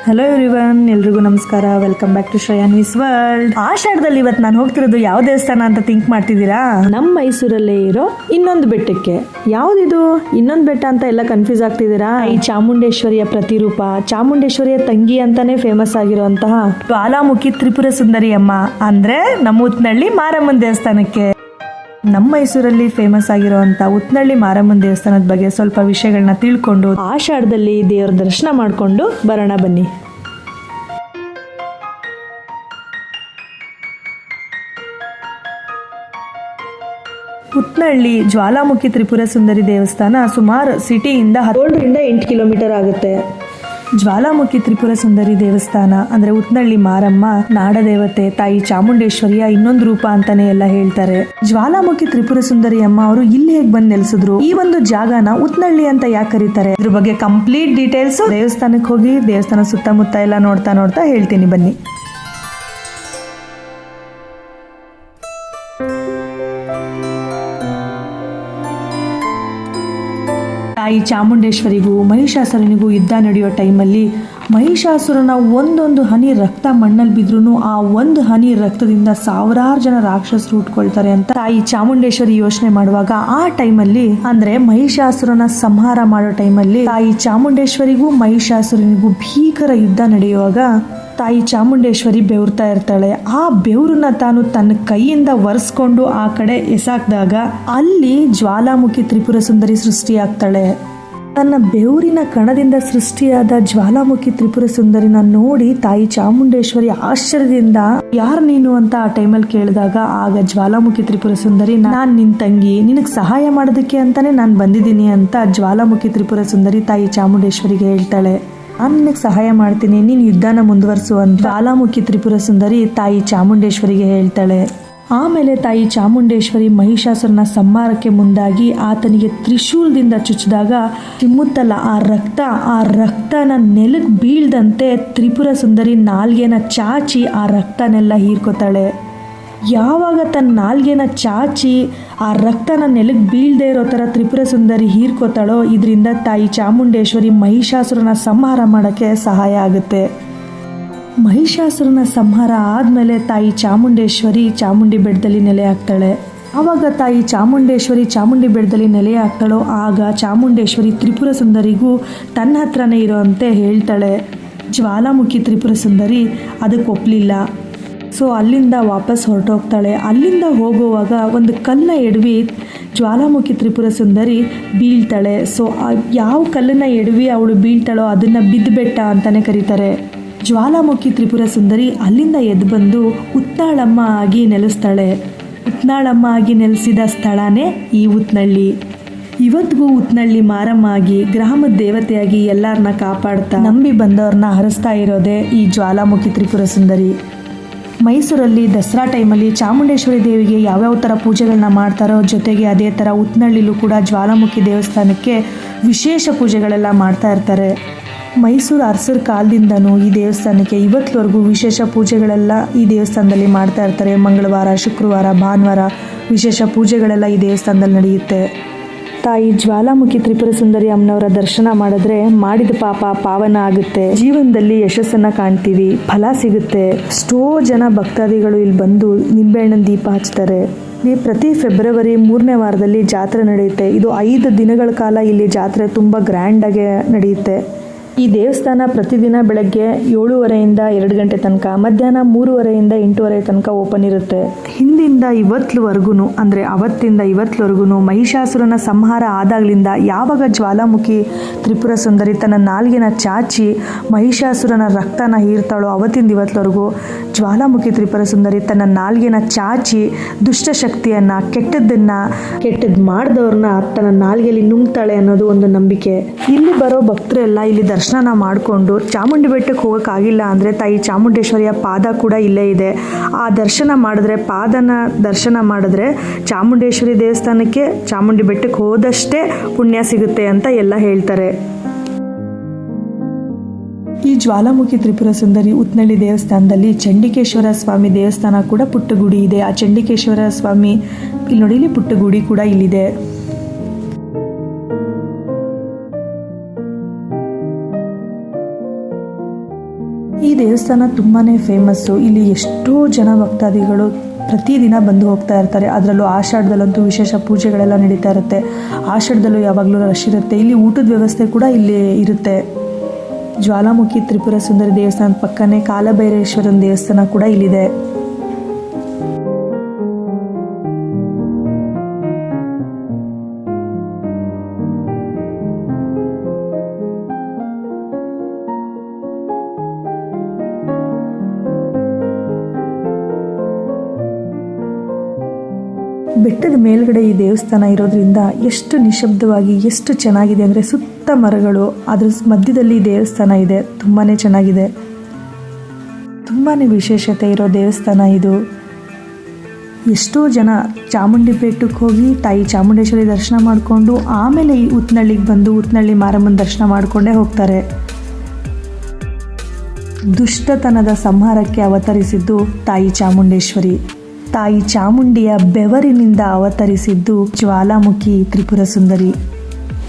Hello everyone, ಎಲ್ರಿಗೂ ನಮಸ್ಕಾರ. Welcome back to Shreyanvi's world. ಆಷಾಢದಲ್ಲಿ ಇವತ್ತು ನಾನು ಹೋಗ್ತಿರೋದು ಯಾವ ದೇವಸ್ಥಾನ ಅಂತ ಥಿಂಕ್ ಮಾಡ್ತಿದ್ದೀರಾ? ನಮ್ಮ ಮೈಸೂರಲ್ಲೇ ಇರೋ ಇನ್ನೊಂದು ಬೆಟ್ಟಕ್ಕೆ. ಯಾವ್ದಿದು ಇನ್ನೊಂದು ಬೆಟ್ಟ ಅಂತ ಎಲ್ಲ ಕನ್ಫ್ಯೂಸ್ ಆಗ್ತಿದ್ದೀರಾ? ಈ ಚಾಮುಂಡೇಶ್ವರಿಯ ಪ್ರತಿರೂಪ, ಚಾಮುಂಡೇಶ್ವರಿಯ ತಂಗಿ ಅಂತಾನೆ ಫೇಮಸ್ ಆಗಿರುವಂತಹ ಜ್ವಾಲಾಮುಖಿ ತ್ರಿಪುರ ಸುಂದರಿ ಅಮ್ಮ ಅಂದ್ರೆ ನಮ್ಮ ಉತ್ನಳ್ಳಿ ಮಾರಮ್ಮನ ದೇವಸ್ಥಾನಕ್ಕೆ. ನಮ್ಮ ಮೈಸೂರಲ್ಲಿ ಫೇಮಸ್ ಆಗಿರುವಂತ ಉತ್ನಳ್ಳಿ ಮಾರಮ್ಮನ ದೇವಸ್ಥಾನದ ಬಗ್ಗೆ ಸ್ವಲ್ಪ ವಿಷಯಗಳನ್ನ ತಿಳ್ಕೊಂಡು ಆಷಾಢದಲ್ಲಿ ದೇವರ ದರ್ಶನ ಮಾಡ್ಕೊಂಡು ಬರೋಣ ಬನ್ನಿ. ಉತ್ನಳ್ಳಿ ಜ್ವಾಲಾಮುಖಿ ತ್ರಿಪುರ ಸುಂದರಿ ದೇವಸ್ಥಾನ ಸುಮಾರು ಸಿಟಿಯಿಂದ 7ರಿಂದ 8 ಕಿಲೋಮೀಟರ್ ಆಗುತ್ತೆ. ಜ್ವಾಲಾಮುಖಿ ತ್ರಿಪುರ ಸುಂದರಿ ದೇವಸ್ಥಾನ ಅಂದ್ರೆ ಉತ್ನಳ್ಳಿ ಮಾರಮ್ಮ ನಾಡದೇವತೆ, ತಾಯಿ ಚಾಮುಂಡೇಶ್ವರಿಯ ಇನ್ನೊಂದು ರೂಪ ಅಂತಾನೆ ಎಲ್ಲ ಹೇಳ್ತಾರೆ. ಜ್ವಾಲಾಮುಖಿ ತ್ರಿಪುರ ಸುಂದರಿ ಅಮ್ಮ ಅವರು ಇಲ್ಲಿ ಹೇಗೆ ಬಂದು ನೆಲೆಸಿದ್ರು, ಈ ಒಂದು ಜಾಗನ ಉತ್ನಳ್ಳಿ ಅಂತ ಯಾಕೆ ಕರೀತಾರೆ, ಇದ್ರ ಬಗ್ಗೆ ಕಂಪ್ಲೀಟ್ ಡೀಟೇಲ್ಸ್ ದೇವಸ್ಥಾನಕ್ಕೆ ಹೋಗಿ ದೇವಸ್ಥಾನ ಸುತ್ತಮುತ್ತ ಎಲ್ಲ ನೋಡ್ತಾ ಹೇಳ್ತೀನಿ ಬನ್ನಿ. ತಾಯಿ ಚಾಮುಂಡೇಶ್ವರಿಗೂ ಮಹಿಷಾಸುರನಿಗೂ ಯುದ್ಧ ನಡೆಯೋ ಟೈಮಲ್ಲಿ ಮಹಿಷಾಸುರನ ಒಂದೊಂದು ಹನಿ ರಕ್ತ ಮಣ್ಣಲ್ಲಿ ಬಿದ್ರೂ ಆ ಒಂದು ಹನಿ ರಕ್ತದಿಂದ ಸಾವಿರಾರು ಜನ ರಾಕ್ಷಸರು ಹುಟ್ಕೊಳ್ತಾರೆ ಅಂತ ತಾಯಿ ಚಾಮುಂಡೇಶ್ವರಿ ಯೋಚನೆ ಮಾಡುವಾಗ ಆ ಟೈಮಲ್ಲಿ ಅಂದ್ರೆ ಮಹಿಷಾಸುರನ ಸಂಹಾರ ಮಾಡೋ ಟೈಮಲ್ಲಿ ತಾಯಿ ಚಾಮುಂಡೇಶ್ವರಿಗೂ ಮಹಿಷಾಸುರನಿಗೂ ಭೀಕರ ಯುದ್ಧ ನಡೆಯುವಾಗ ತಾಯಿ ಚಾಮುಂಡೇಶ್ವರಿ ಬೆವರ್ತಾ ಇರ್ತಾಳೆ. ಆ ಬೆವರನ್ನ ತಾನು ತನ್ನ ಕೈಯಿಂದ ಒರೆಸ್ಕೊಂಡು ಆ ಕಡೆ ಎಸಾಕ್ದಾಗ ಅಲ್ಲಿ ಜ್ವಾಲಾಮುಖಿ ತ್ರಿಪುರ ಸುಂದರಿ ಸೃಷ್ಟಿಯಾಗ್ತಾಳೆ. ತನ್ನ ಬೆವರಿನ ಕಣದಿಂದ ಸೃಷ್ಟಿಯಾದ ಜ್ವಾಲಾಮುಖಿ ತ್ರಿಪುರ ಸುಂದರಿನ ನೋಡಿ ತಾಯಿ ಚಾಮುಂಡೇಶ್ವರಿ ಆಶ್ಚರ್ಯದಿಂದ ಯಾರು ನೀನು ಅಂತ ಆ ಟೈಮಲ್ಲಿ ಕೇಳಿದಾಗ ಆಗ ಜ್ವಾಲಾಮುಖಿ ತ್ರಿಪುರ ಸುಂದರಿ ನಾನ್ ನಿನ್ ತಂಗಿ, ನಿನಗ್ ಸಹಾಯ ಮಾಡೋದಕ್ಕೆ ಅಂತಾನೆ ನಾನು ಬಂದಿದ್ದೀನಿ ಅಂತ ಜ್ವಾಲಾಮುಖಿ ತ್ರಿಪುರ ಸುಂದರಿ ತಾಯಿ ಚಾಮುಂಡೇಶ್ವರಿಗೆ ಹೇಳ್ತಾಳೆ. ನಾನು ನಿನಗೆ ಸಹಾಯ ಮಾಡ್ತೀನಿ, ನೀನು ಯುದ್ಧನ ಮುಂದುವರಿಸು ಅಂತ ಜ್ವಾಲಾಮುಖಿ ತ್ರಿಪುರ ಸುಂದರಿ ತಾಯಿ ಚಾಮುಂಡೇಶ್ವರಿಗೆ ಹೇಳ್ತಾಳೆ. ಆಮೇಲೆ ತಾಯಿ ಚಾಮುಂಡೇಶ್ವರಿ ಮಹಿಷಾಸುರನ ಸಂಹಾರಕ್ಕೆ ಮುಂದಾಗಿ ಆತನಿಗೆ ತ್ರಿಶೂಲದಿಂದ ಚುಚ್ಚಿದಾಗ ಚಿಮ್ಮುತ್ತಲ್ಲ ಆ ರಕ್ತನ ನೆಲಕ್ಕೆ ಬೀಳ್ದಂತೆ ತ್ರಿಪುರ ಸುಂದರಿ ನಾಲ್ಗೆನ ಚಾಚಿ ಆ ರಕ್ತನೆಲ್ಲ ಹೀರ್ಕೋತಾಳೆ. ಯಾವಾಗ ತನ್ನ ನಾಲ್ಗೆನ ಚಾಚಿ ಆ ರಕ್ತನ ನೆಲಕ್ಕೆ ಬೀಳದೆ ಇರೋ ಥರ ತ್ರಿಪುರ ಸುಂದರಿ ಹೀರ್ಕೋತಾಳೋ ಇದರಿಂದ ತಾಯಿ ಚಾಮುಂಡೇಶ್ವರಿ ಮಹಿಷಾಸುರನ ಸಂಹಾರ ಮಾಡೋಕ್ಕೆ ಸಹಾಯ ಆಗುತ್ತೆ. ಮಹಿಷಾಸುರನ ಸಂಹಾರ ಆದಮೇಲೆ ತಾಯಿ ಚಾಮುಂಡೇಶ್ವರಿ ಚಾಮುಂಡಿ ಬೆಟ್ಟದಲ್ಲಿ ನೆಲೆ ಆಗ್ತಾಳೆ. ಆವಾಗ ತಾಯಿ ಚಾಮುಂಡೇಶ್ವರಿ ಚಾಮುಂಡಿ ಬೆಟ್ಟದಲ್ಲಿ ನೆಲೆ ಆಗ್ತಾಳೋ ಆಗ ಚಾಮುಂಡೇಶ್ವರಿ ತ್ರಿಪುರ ಸುಂದರಿಗೂ ತನ್ನ ಹತ್ರನೇ ಇರೋಂತೆ ಹೇಳ್ತಾಳೆ. ಜ್ವಾಲಾಮುಖಿ ತ್ರಿಪುರ ಸುಂದರಿ ಅದಕ್ಕೆ ಒಪ್ಪಲಿಲ್ಲ. ಸೊ ಅಲ್ಲಿಂದ ವಾಪಸ್ ಹೊರಟೋಗ್ತಾಳೆ. ಅಲ್ಲಿಂದ ಹೋಗುವಾಗ ಒಂದು ಕಲ್ಲನ್ನ ಎಡವಿ ಜ್ವಾಲಾಮುಖಿ ತ್ರಿಪುರ ಸುಂದರಿ ಬೀಳ್ತಾಳೆ. ಸೊ ಯಾವ ಕಲ್ಲನ್ನ ಎಡವಿ ಅವಳು ಬೀಳ್ತಾಳೋ ಅದನ್ನು ಬಿದ್ದು ಬೆಟ್ಟ ಅಂತಾನೆ ಕರೀತಾರೆ. ಜ್ವಾಲಾಮುಖಿ ತ್ರಿಪುರ ಸುಂದರಿ ಅಲ್ಲಿಂದ ಎದ್ದು ಬಂದು ಉತ್ನಾಳಮ್ಮ ಆಗಿ ನೆಲೆಸ್ತಾಳೆ. ಉತ್ನಾಳಮ್ಮ ಆಗಿ ನೆಲೆಸಿದ ಸ್ಥಳನೇ ಈ ಉತ್ನಳ್ಳಿ. ಇವತ್ತಿಗೂ ಉತ್ನಳ್ಳಿ ಮಾರಮ್ಮ ಆಗಿ ಗ್ರಾಮದ ದೇವತೆಯಾಗಿ ಎಲ್ಲರನ್ನ ಕಾಪಾಡ್ತಾ ನಂಬಿ ಬಂದವ್ರನ್ನ ಹರಿಸ್ತಾ ಇರೋದೇ ಈ ಜ್ವಾಲಾಮುಖಿ ತ್ರಿಪುರ ಸುಂದರಿ. ಮೈಸೂರಲ್ಲಿ ದಸರಾ ಟೈಮಲ್ಲಿ ಚಾಮುಂಡೇಶ್ವರಿ ದೇವಿಗೆ ಯಾವ್ಯಾವ ಥರ ಪೂಜೆಗಳನ್ನ ಮಾಡ್ತಾರೋ ಜೊತೆಗೆ ಅದೇ ಥರ ಉತ್ನಳ್ಳಿಲೂ ಕೂಡ ಜ್ವಾಲಾಮುಖಿ ದೇವಸ್ಥಾನಕ್ಕೆ ವಿಶೇಷ ಪೂಜೆಗಳೆಲ್ಲ ಮಾಡ್ತಾ ಇರ್ತಾರೆ. ಮೈಸೂರು ಅರಸರ ಕಾಲದಿಂದನೂ ಈ ದೇವಸ್ಥಾನಕ್ಕೆ ಇವತ್ತಿವರೆಗೂ ವಿಶೇಷ ಪೂಜೆಗಳೆಲ್ಲ ಈ ದೇವಸ್ಥಾನದಲ್ಲಿ ಮಾಡ್ತಾ ಇರ್ತಾರೆ. ಮಂಗಳವಾರ, ಶುಕ್ರವಾರ, ಭಾನುವಾರ ವಿಶೇಷ ಪೂಜೆಗಳೆಲ್ಲ ಈ ದೇವಸ್ಥಾನದಲ್ಲಿ ನಡೆಯುತ್ತೆ. ತಾಯಿ ಜ್ವಾಲಾಮುಖಿ ತ್ರಿಪುರ ಸುಂದರಿ ಅಮ್ಮನವರ ದರ್ಶನ ಮಾಡಿದ್ರೆ ಮಾಡಿದ ಪಾಪ ಪಾವನ ಆಗುತ್ತೆ, ಜೀವನದಲ್ಲಿ ಯಶಸ್ಸನ್ನ ಕಾಣ್ತೀವಿ, ಫಲ ಸಿಗುತ್ತೆ. ಎಷ್ಟೋ ಜನ ಭಕ್ತಾದಿಗಳು ಇಲ್ಲಿ ಬಂದು ನಿಂಬೆಹಣ್ಣಿನ ದೀಪ ಹಚ್ತಾರೆ. ಪ್ರತಿ ಫೆಬ್ರವರಿ 3ನೇ ವಾರದಲ್ಲಿ ಜಾತ್ರೆ ನಡೆಯುತ್ತೆ. ಇದು 5 ದಿನಗಳ ಕಾಲ ಇಲ್ಲಿ ಜಾತ್ರೆ ತುಂಬ ಗ್ರ್ಯಾಂಡಾಗಿ ನಡೆಯುತ್ತೆ. ಈ ದೇವಸ್ಥಾನ ಪ್ರತಿದಿನ ಬೆಳಗ್ಗೆ 7:30ಯಿಂದ 2 ಗಂಟೆ ತನಕ, ಮಧ್ಯಾಹ್ನ 3:30ಯಿಂದ 8:30 ತನಕ ಓಪನ್ ಇರುತ್ತೆ. ಹಿಂದಿಂದ ಇವತ್ತುವರೆಗೂ ಅಂದರೆ ಅವತ್ತಿಂದ ಇವತ್ತುವರೆಗೂ ಮಹಿಷಾಸುರನ ಸಂಹಾರ ಆದಾಗ್ಲಿಂದ ಯಾವಾಗ ಜ್ವಾಲಾಮುಖಿ ತ್ರಿಪುರ ಸುಂದರಿ ತನ್ನ ನಾಲ್ಗೆನ ಚಾಚಿ ಮಹಿಷಾಸುರನ ರಕ್ತನ ಹೀರ್ತಾಳೋ ಅವತ್ತಿಂದ ಇವತ್ತುವರೆಗೂ ಜ್ವಾಲಾಮುಖಿ ತ್ರಿಪುರ ಸುಂದರಿ ತನ್ನ ನಾಲ್ಗೆನ ಚಾಚಿ ದುಷ್ಟಶಕ್ತಿಯನ್ನು ಕೆಟ್ಟದ್ದು ಮಾಡಿದವ್ರನ್ನ ತನ್ನ ನಾಲ್ಗೆಯಲ್ಲಿ ನುಂಗ್ತಾಳೆ ಅನ್ನೋದು ಒಂದು ನಂಬಿಕೆ. ಇಲ್ಲಿ ಬರೋ ಭಕ್ತರೆಲ್ಲ ಇಲ್ಲಿ ದರ್ಶನ ಮಾಡಿಕೊಂಡು ಚಾಮುಂಡಿ ಬೆಟ್ಟಕ್ಕೆ ಹೋಗೋಕ್ಕಾಗಿಲ್ಲ ಅಂದರೆ ತಾಯಿ ಚಾಮುಂಡೇಶ್ವರಿಯ ಪಾದ ಕೂಡ ಇಲ್ಲೇ ಇದೆ. ಆ ದರ್ಶನ ಮಾಡಿದ್ರೆ ಪಾದನ ದರ್ಶನ ಮಾಡಿದ್ರೆ ಚಾಮುಂಡೇಶ್ವರಿ ದೇವಸ್ಥಾನಕ್ಕೆ ಚಾಮುಂಡಿ ಬೆಟ್ಟಕ್ಕೆ ಹೋದಷ್ಟೇ ಪುಣ್ಯ ಸಿಗುತ್ತೆ ಅಂತ ಎಲ್ಲ ಹೇಳ್ತಾರೆ. ಈ ಜ್ವಾಲಾಮುಖಿ ತ್ರಿಪುರ ಸುಂದರಿ ಉತ್ನಳ್ಳಿ ದೇವಸ್ಥಾನದಲ್ಲಿ ಚಂಡಿಕೇಶ್ವರ ಸ್ವಾಮಿ ದೇವಸ್ಥಾನ ಕೂಡ ಪುಟ್ಟ ಗುಡಿ ಇದೆ. ಆ ಚಂಡಿಕೇಶ್ವರ ಸ್ವಾಮಿ ಇಲ್ಲಿ ನೋಡಿ, ಇಲ್ಲಿ ಪುಟ್ಟ ಗುಡಿ ಕೂಡ ಇಲ್ಲಿದೆ. ದೇವಸ್ಥಾನ ತುಂಬಾ ಫೇಮಸ್ಸು. ಇಲ್ಲಿ ಎಷ್ಟೋ ಜನ ಭಕ್ತಾದಿಗಳು ಪ್ರತಿದಿನ ಬಂದು ಹೋಗ್ತಾ ಇರ್ತಾರೆ. ಅದರಲ್ಲೂ ಆಷಾಢದಲ್ಲಂತೂ ವಿಶೇಷ ಪೂಜೆಗಳೆಲ್ಲ ನಡೀತಾ ಇರುತ್ತೆ. ಆಷಾಢದಲ್ಲೂ ಯಾವಾಗಲೂ ರಶ್ ಇರುತ್ತೆ. ಇಲ್ಲಿ ಊಟದ ವ್ಯವಸ್ಥೆ ಕೂಡ ಇಲ್ಲಿ ಇರುತ್ತೆ. ಜ್ವಾಲಾಮುಖಿ ತ್ರಿಪುರ ಸುಂದರಿ ದೇವಸ್ಥಾನದ ಪಕ್ಕನೇ ಕಾಲಭೈರೇಶ್ವರನ ದೇವಸ್ಥಾನ ಕೂಡ ಇಲ್ಲಿದೆ. ಬೆಟ್ಟದ ಮೇಲ್ಗಡೆ ಈ ದೇವಸ್ಥಾನ ಇರೋದ್ರಿಂದ ಎಷ್ಟು ನಿಶಬ್ದವಾಗಿ ಎಷ್ಟು ಚೆನ್ನಾಗಿದೆ ಅಂದರೆ ಸುತ್ತ ಮರಗಳು, ಅದ್ರ ಮಧ್ಯದಲ್ಲಿ ಈ ದೇವಸ್ಥಾನ ಇದೆ. ತುಂಬಾ ಚೆನ್ನಾಗಿದೆ. ತುಂಬಾ ವಿಶೇಷತೆ ಇರೋ ದೇವಸ್ಥಾನ ಇದು. ಎಷ್ಟೋ ಜನ ಚಾಮುಂಡಿ ಬೆಟ್ಟಕ್ಕೆ ಹೋಗಿ ತಾಯಿ ಚಾಮುಂಡೇಶ್ವರಿ ದರ್ಶನ ಮಾಡಿಕೊಂಡು ಆಮೇಲೆ ಈ ಉತ್ತನಳ್ಳಿಗೆ ಬಂದು ಉತ್ತನಳ್ಳಿ ಮಾರಮ್ಮನ ದರ್ಶನ ಮಾಡಿಕೊಂಡೇ ಹೋಗ್ತಾರೆ. ದುಷ್ಟತನದ ಸಂಹಾರಕ್ಕೆ ಅವತರಿಸಿದ್ದು ತಾಯಿ ಚಾಮುಂಡೇಶ್ವರಿ. ತಾಯಿ ಚಾಮುಂಡಿಯ ಬೆವರಿನಿಂದ ಅವತರಿಸಿದ್ದು ಜ್ವಾಲಾಮುಖಿ ತ್ರಿಪುರ ಸುಂದರಿ.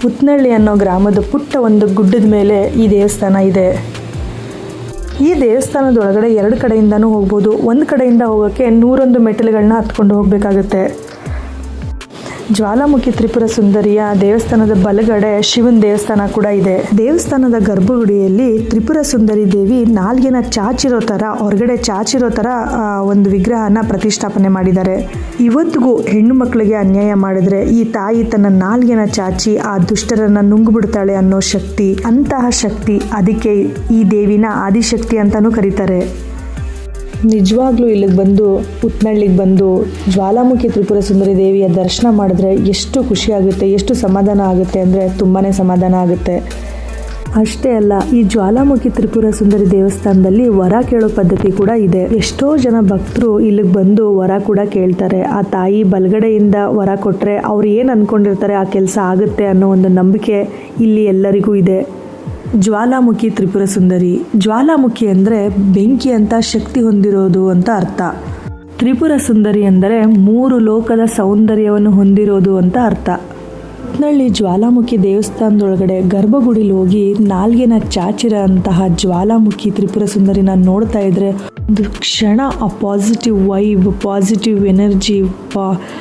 ಉತ್ತನಳ್ಳಿ ಅನ್ನೋ ಗ್ರಾಮದ ಪುಟ್ಟ ಒಂದು ಗುಡ್ಡದ ಮೇಲೆ ಈ ದೇವಸ್ಥಾನ ಇದೆ. ಈ ದೇವಸ್ಥಾನದ ಒಳಗಡೆ 2 ಕಡೆಯಿಂದನೂ ಹೋಗ್ಬೋದು. ಒಂದು ಕಡೆಯಿಂದ ಹೋಗೋಕ್ಕೆ 101 ಮೆಟ್ಟಿಲುಗಳನ್ನ ಹತ್ಕೊಂಡು ಹೋಗಬೇಕಾಗುತ್ತೆ. ಜ್ವಾಲಾಮುಖಿ ತ್ರಿಪುರ ಸುಂದರಿಯ ದೇವಸ್ಥಾನದ ಬಲಗಡೆ ಶಿವನ ದೇವಸ್ಥಾನ ಕೂಡ ಇದೆ. ದೇವಸ್ಥಾನದ ಗರ್ಭಗುಡಿಯಲ್ಲಿ ತ್ರಿಪುರ ಸುಂದರಿ ದೇವಿ ನಾಲ್ಗೆನ ಚಾಚಿರೋ ಥರ, ಹೊರಗಡೆ ಚಾಚಿರೋ ಥರ ಒಂದು ವಿಗ್ರಹನ ಪ್ರತಿಷ್ಠಾಪನೆ ಮಾಡಿದ್ದಾರೆ. ಇವತ್ತಿಗೂ ಹೆಣ್ಣು ಮಕ್ಕಳಿಗೆ ಅನ್ಯಾಯ ಮಾಡಿದ್ರೆ ಈ ತಾಯಿ ತನ್ನ ನಾಲ್ಗೆನ ಚಾಚಿ ಆ ದುಷ್ಟರನ್ನ ನುಂಗ್ಬಿಡ್ತಾಳೆ ಅನ್ನೋ ಶಕ್ತಿ, ಅಂತಹ ಶಕ್ತಿ. ಅದಕ್ಕೆ ಈ ದೇವಿನ ಆದಿಶಕ್ತಿ ಅಂತಾನೂ ಕರೀತಾರೆ. ನಿಜವಾಗ್ಲೂ ಇಲ್ಲಿಗೆ ಬಂದು ಉತ್ತನಳ್ಳಿಗೆ ಬಂದು ಜ್ವಾಲಾಮುಖಿ ತ್ರಿಪುರ ಸುಂದರಿ ದೇವಿಯ ದರ್ಶನ ಮಾಡಿದ್ರೆ ಎಷ್ಟು ಖುಷಿಯಾಗುತ್ತೆ, ಎಷ್ಟು ಸಮಾಧಾನ ಆಗುತ್ತೆ ಅಂದರೆ ತುಂಬಾ ಸಮಾಧಾನ ಆಗುತ್ತೆ. ಅಷ್ಟೇ ಅಲ್ಲ, ಈ ಜ್ವಾಲಾಮುಖಿ ತ್ರಿಪುರ ಸುಂದರಿ ದೇವಸ್ಥಾನದಲ್ಲಿ ವರ ಕೇಳೋ ಪದ್ಧತಿ ಕೂಡ ಇದೆ. ಎಷ್ಟೋ ಜನ ಭಕ್ತರು ಇಲ್ಲಿಗೆ ಬಂದು ವರ ಕೂಡ ಕೇಳ್ತಾರೆ. ಆ ತಾಯಿ ಬಲಗಡೆಯಿಂದ ವರ ಕೊಟ್ಟರೆ ಅವ್ರು ಏನು ಅಂದ್ಕೊಂಡಿರ್ತಾರೆ ಆ ಕೆಲಸ ಆಗುತ್ತೆ ಅನ್ನೋ ಒಂದು ನಂಬಿಕೆ ಇಲ್ಲಿ ಎಲ್ಲರಿಗೂ ಇದೆ. ಜ್ವಾಲಾಮುಖಿ ತ್ರಿಪುರ ಸುಂದರಿ. ಜ್ವಾಲಾಮುಖಿ ಅಂದರೆ ಬೆಂಕಿ ಅಂತ ಶಕ್ತಿ ಹೊಂದಿರೋದು ಅಂತ ಅರ್ಥ. ತ್ರಿಪುರ ಸುಂದರಿ ಅಂದರೆ 3 ಲೋಕದ ಸೌಂದರ್ಯವನ್ನು ಹೊಂದಿರೋದು ಅಂತ ಅರ್ಥ. ಉತ್ತನಳ್ಳಿ ಜ್ವಾಲಾಮುಖಿ ದೇವಸ್ಥಾನದೊಳಗಡೆ ಗರ್ಭಗುಡಿಲಿ ಹೋಗಿ ನಾಲ್ಗೆನ ಚಾಚಿರ ಅಂತಹ ಜ್ವಾಲಾಮುಖಿ ತ್ರಿಪುರ ಸುಂದರಿನ ನೋಡ್ತಾ ಇದ್ರೆ ಒಂದು ಕ್ಷಣ ಆ ಪಾಸಿಟಿವ್ ವೈಬ್, ಪಾಸಿಟಿವ್ ಎನರ್ಜಿ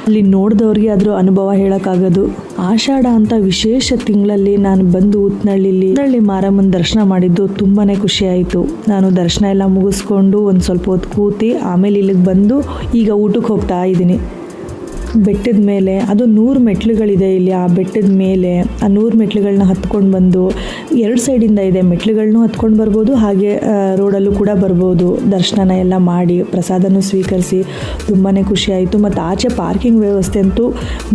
ಅಲ್ಲಿ ನೋಡಿದವ್ರಿಗೆ ಅದ್ರ ಅನುಭವ ಹೇಳೋಕ್ಕಾಗೋದು. ಆಷಾಢ ಅಂತ ವಿಶೇಷ ತಿಂಗಳಲ್ಲಿ ನಾನು ಬಂದು ಉತ್ತನಳ್ಳಿ ಮಾರಮ್ಮನ ದರ್ಶನ ಮಾಡಿದ್ದು ತುಂಬಾ ಖುಷಿ ಆಯಿತು. ನಾನು ದರ್ಶನ ಎಲ್ಲ ಮುಗಿಸ್ಕೊಂಡು ಒಂದು ಸ್ವಲ್ಪ ಹೊತ್ತು ಕೂತಿ ಆಮೇಲೆ ಇಲ್ಲಿಗೆ ಬಂದು ಈಗ ಊಟಕ್ಕೆ ಹೋಗ್ತಾ ಇದ್ದೀನಿ. ಬೆಟ್ಟದ ಮೇಲೆ ಅದು 100 ಮೆಟ್ಲುಗಳಿದೆ ಇಲ್ಲಿ. ಆ ಬೆಟ್ಟದ ಮೇಲೆ ಆ 100 ಮೆಟ್ಲುಗಳನ್ನ ಹತ್ಕೊಂಡು ಬಂದು 2 ಸೈಡಿಂದ ಇದೆ. ಮೆಟ್ಲುಗಳನ್ನೂ ಹತ್ಕೊಂಡು ಬರ್ಬೋದು, ಹಾಗೆ ರೋಡಲ್ಲೂ ಕೂಡ ಬರ್ಬೋದು. ದರ್ಶನ ಎಲ್ಲ ಮಾಡಿ ಪ್ರಸಾದನೂ ಸ್ವೀಕರಿಸಿ ತುಂಬಾ ಖುಷಿ ಆಯಿತು. ಮತ್ತು ಆಚೆ ಪಾರ್ಕಿಂಗ್ ವ್ಯವಸ್ಥೆ ಅಂತೂ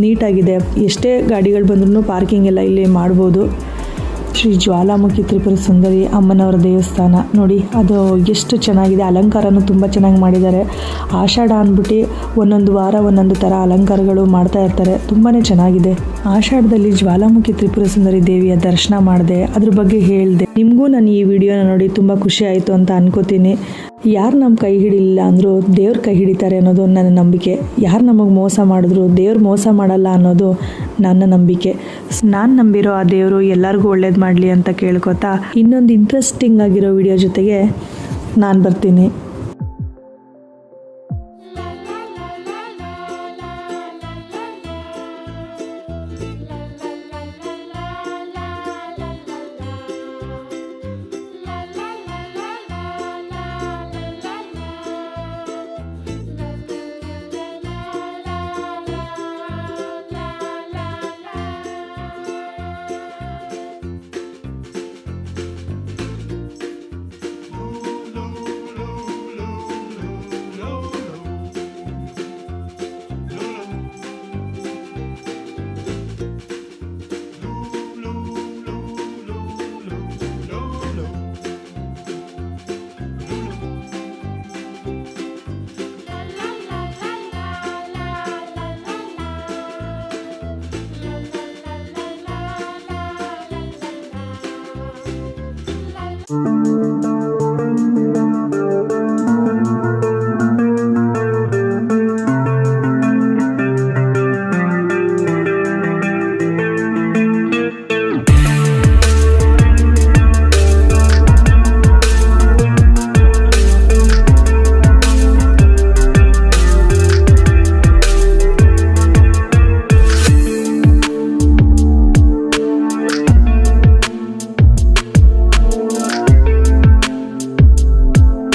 ನೀಟಾಗಿದೆ. ಎಷ್ಟೇ ಗಾಡಿಗಳು ಬಂದ್ರೂ ಪಾರ್ಕಿಂಗ್ ಎಲ್ಲ ಇಲ್ಲಿ ಮಾಡ್ಬೋದು. ಶ್ರೀ ಜ್ವಾಲಾಮುಖಿ ತ್ರಿಪುರ ಸುಂದರಿ ಅಮ್ಮನವರ ದೇವಸ್ಥಾನ ನೋಡಿ, ಅದು ಎಷ್ಟು ಚೆನ್ನಾಗಿದೆ. ಅಲಂಕಾರನೂ ತುಂಬ ಚೆನ್ನಾಗಿ ಮಾಡಿದ್ದಾರೆ. ಆಷಾಢ ಅಂದ್ಬಿಟ್ಟು ಒಂದೊಂದು ವಾರ ಒಂದೊಂದು ಥರ ಅಲಂಕಾರಗಳು ಮಾಡ್ತಾ ಇರ್ತಾರೆ. ತುಂಬಾ ಚೆನ್ನಾಗಿದೆ. ಆಷಾಢದಲ್ಲಿ ಜ್ವಾಲಾಮುಖಿ ತ್ರಿಪುರ ಸುಂದರಿ ದೇವಿಯ ದರ್ಶನ ಮಾಡಿದೆ, ಅದ್ರ ಬಗ್ಗೆ ಹೇಳಿದೆ. ನಿಮಗೂ ನಾನು ಈ ವಿಡಿಯೋನ ನೋಡಿ ತುಂಬ ಖುಷಿ ಆಯಿತು ಅಂತ ಅನ್ಕೋತೀನಿ. ಯಾರು ನಮ್ಮ ಕೈ ಹಿಡಿಲಿಲ್ಲ ಅಂದರೂ ದೇವ್ರ ಕೈ ಹಿಡಿತಾರೆ ಅನ್ನೋದು ನನ್ನ ನಂಬಿಕೆ. ಯಾರು ನಮಗೆ ಮೋಸ ಮಾಡಿದ್ರು ದೇವ್ರು ಮೋಸ ಮಾಡಲ್ಲ ಅನ್ನೋದು ನನ್ನ ನಂಬಿಕೆ. ನಾನು ನಂಬಿರೋ ಆ ದೇವರು ಎಲ್ಲರಿಗೂ ಒಳ್ಳೇದು ಮಾಡಲಿ ಅಂತ ಕೇಳ್ಕೊತಾ ಇನ್ನೊಂದು ಇಂಟ್ರೆಸ್ಟಿಂಗ್ ಆಗಿರೋ ವಿಡಿಯೋ ಜೊತೆಗೆ ನಾನು ಬರ್ತೀನಿ.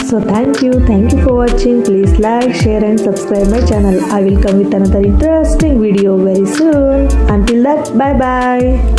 So thank you for watching. Please like, share and subscribe my channel. I will come with another interesting video very soon. Until that, bye bye.